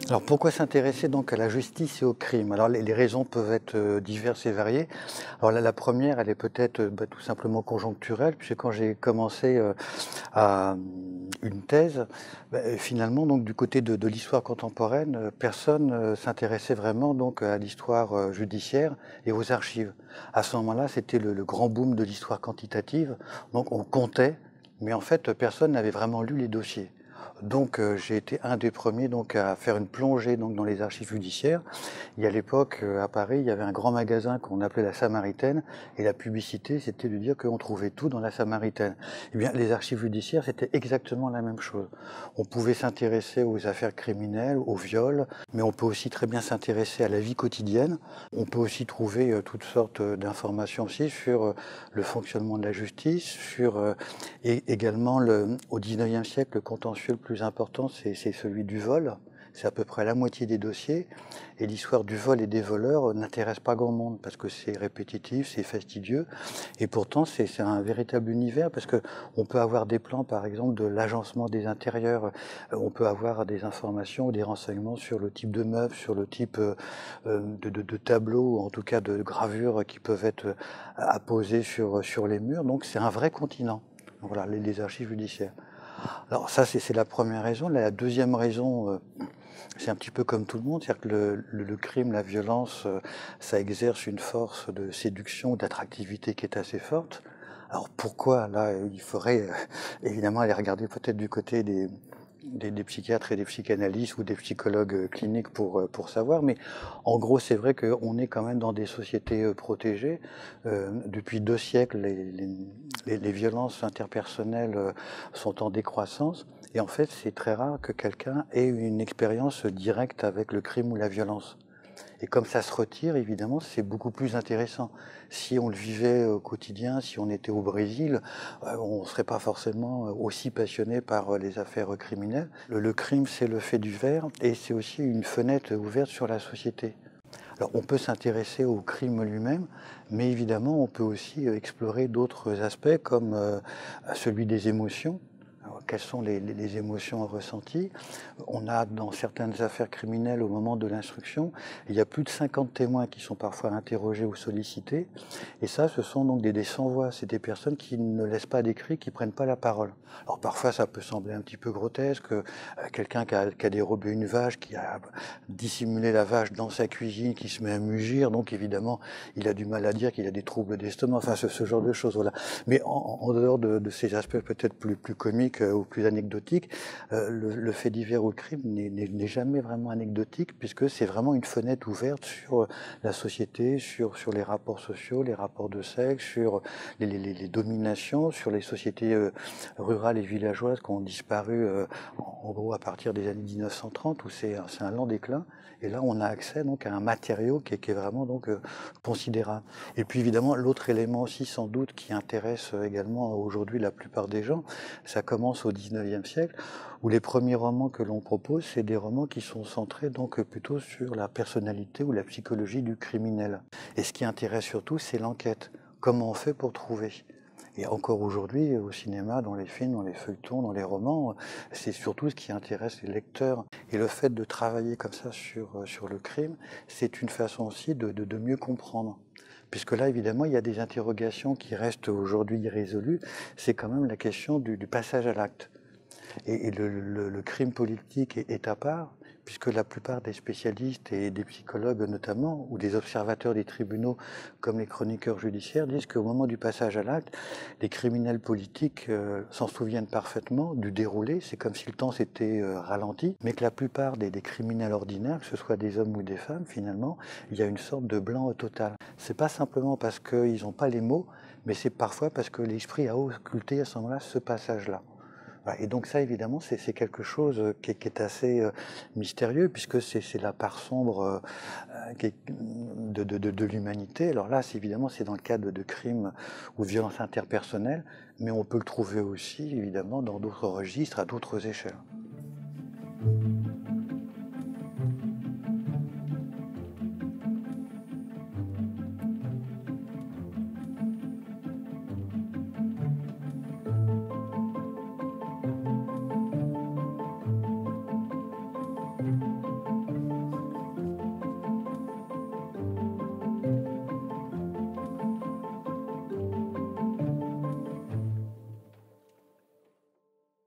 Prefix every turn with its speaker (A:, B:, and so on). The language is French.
A: Alors pourquoi s'intéresser donc à la justice et au crime? Alors les raisons peuvent être diverses et variées. Alors la première, elle est peut-être tout simplement conjoncturelle, puisque quand j'ai commencé une thèse, finalement donc du côté de l'histoire contemporaine, personne s'intéressait vraiment donc à l'histoire judiciaire et aux archives. À ce moment-là, c'était le grand boom de l'histoire quantitative, donc on comptait, mais en fait personne n'avait vraiment lu les dossiers. Donc j'ai été un des premiers donc à faire une plongée donc dans les archives judiciaires. Et à l'époque, à Paris, il y avait un grand magasin qu'on appelait la Samaritaine, et la publicité, c'était de dire qu'on trouvait tout dans la Samaritaine. Eh bien, les archives judiciaires, c'était exactement la même chose. On pouvait s'intéresser aux affaires criminelles, aux viols, mais on peut aussi très bien s'intéresser à la vie quotidienne. On peut aussi trouver toutes sortes d'informations aussi sur le fonctionnement de la justice, sur et également au XIXe siècle, le contentieux le plus important, c'est celui du vol. C'est à peu près la moitié des dossiers. Et l'histoire du vol et des voleurs n'intéresse pas grand monde parce que c'est répétitif, c'est fastidieux. Et pourtant, c'est un véritable univers parce que on peut avoir des plans, par exemple, de l'agencement des intérieurs. On peut avoir des informations ou des renseignements sur le type de meubles, sur le type de tableaux, ou en tout cas de gravures qui peuvent être apposées sur les murs. Donc, c'est un vrai continent. Voilà, les archives judiciaires. Alors ça, c'est la première raison. La deuxième raison, c'est un petit peu comme tout le monde, c'est-à-dire que le crime, la violence, ça exerce une force de séduction, d'attractivité qui est assez forte. Alors pourquoi? Là, il faudrait évidemment aller regarder peut-être du côté des psychiatres et des psychanalystes ou des psychologues cliniques pour savoir, mais en gros, c'est vrai qu'on est quand même dans des sociétés protégées. Depuis 2 siècles, les violences interpersonnelles sont en décroissance. Et en fait, c'est très rare que quelqu'un ait une expérience directe avec le crime ou la violence. Et comme ça se retire, évidemment, c'est beaucoup plus intéressant. Si on le vivait au quotidien, si on était au Brésil, on ne serait pas forcément aussi passionné par les affaires criminelles. Le crime, c'est le fait divers et c'est aussi une fenêtre ouverte sur la société. Alors on peut s'intéresser au crime lui-même, mais évidemment on peut aussi explorer d'autres aspects comme celui des émotions. Alors, quelles sont les émotions ressenties? On a dans certaines affaires criminelles au moment de l'instruction, il y a plus de 50 témoins qui sont parfois interrogés ou sollicités. Et ça, ce sont donc des sans-voix, c'est des personnes qui ne laissent pas d'écrit, qui prennent pas la parole. Alors parfois ça peut sembler un petit peu grotesque, quelqu'un qui a dérobé une vache, qui a dissimulé la vache dans sa cuisine, qui se met à mugir, donc évidemment il a du mal à dire qu'il a des troubles d'estomac, enfin ce genre de choses, voilà. Mais en dehors de ces aspects peut-être plus comiques ou plus anecdotiques, le fait divers ou le crime n'est jamais vraiment anecdotique, puisque c'est vraiment une fenêtre ouverte sur la société, sur les rapports sociaux, les rapports de sexe, sur les dominations, sur les sociétés rurales et villageoises qui ont disparu en gros à partir des années 1930, où c'est un lent déclin. Et là, on a accès donc à un matériau qui est vraiment donc considérable. Et puis évidemment, l'autre élément aussi sans doute qui intéresse également aujourd'hui la plupart des gens, ça commence au 19e siècle, où les premiers romans que l'on propose, c'est des romans qui sont centrés donc plutôt sur la personnalité ou la psychologie du criminel. Et ce qui intéresse surtout, c'est l'enquête. Comment on fait pour trouver? Et encore aujourd'hui, au cinéma, dans les films, dans les feuilletons, dans les romans, c'est surtout ce qui intéresse les lecteurs. Et le fait de travailler comme ça sur le crime, c'est une façon aussi de mieux comprendre. Puisque là, évidemment, il y a des interrogations qui restent aujourd'hui irrésolues. C'est quand même la question du passage à l'acte. Et le crime politique est à part, puisque la plupart des spécialistes et des psychologues notamment, ou des observateurs des tribunaux comme les chroniqueurs judiciaires, disent qu'au moment du passage à l'acte, les criminels politiques s'en souviennent parfaitement du déroulé, c'est comme si le temps s'était ralenti, mais que la plupart des criminels ordinaires, que ce soit des hommes ou des femmes, finalement, il y a une sorte de blanc total. C'est pas simplement parce qu'ils n'ont pas les mots, mais c'est parfois parce que l'esprit a occulté à ce moment-là ce passage-là. Voilà. Et donc ça, évidemment, c'est quelque chose qui est assez mystérieux, puisque c'est la part sombre de l'humanité. Alors là, évidemment, c'est dans le cadre de crimes ou de violences interpersonnelles, mais on peut le trouver aussi, évidemment, dans d'autres registres, à d'autres échelles.